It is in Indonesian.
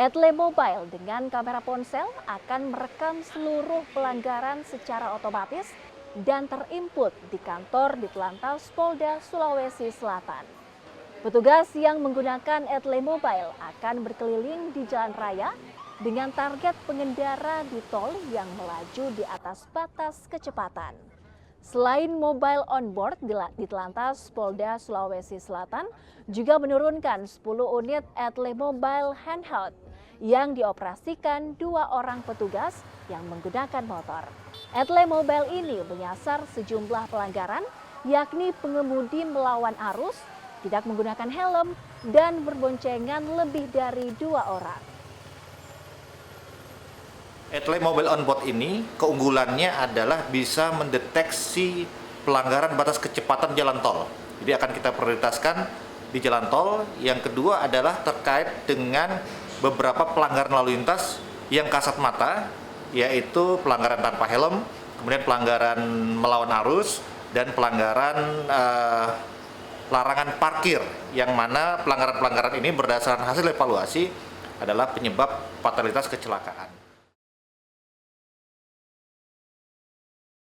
Etle Mobile dengan kamera ponsel akan merekam seluruh pelanggaran secara otomatis dan terinput di kantor Ditlantas Polda Sulawesi Selatan. Petugas yang menggunakan Etle Mobile akan berkeliling di jalan raya dengan target pengendara di tol yang melaju di atas batas kecepatan. Selain mobile on board, Ditlantas Polda Sulawesi Selatan juga menurunkan 10 unit Etle Mobile handheld yang dioperasikan 2 orang petugas yang menggunakan motor. Etle Mobile ini menyasar sejumlah pelanggaran, yakni pengemudi melawan arus, tidak menggunakan helm, dan berboncengan lebih dari 2 orang. Etle Mobile on board ini keunggulannya adalah bisa mendeteksi pelanggaran batas kecepatan jalan tol. Jadi akan kita prioritaskan di jalan tol. Yang kedua adalah terkait dengan beberapa pelanggaran lalu lintas yang kasat mata, yaitu pelanggaran tanpa helm, kemudian pelanggaran melawan arus, dan pelanggaran larangan parkir, yang mana pelanggaran-pelanggaran ini berdasarkan hasil evaluasi adalah penyebab fatalitas kecelakaan.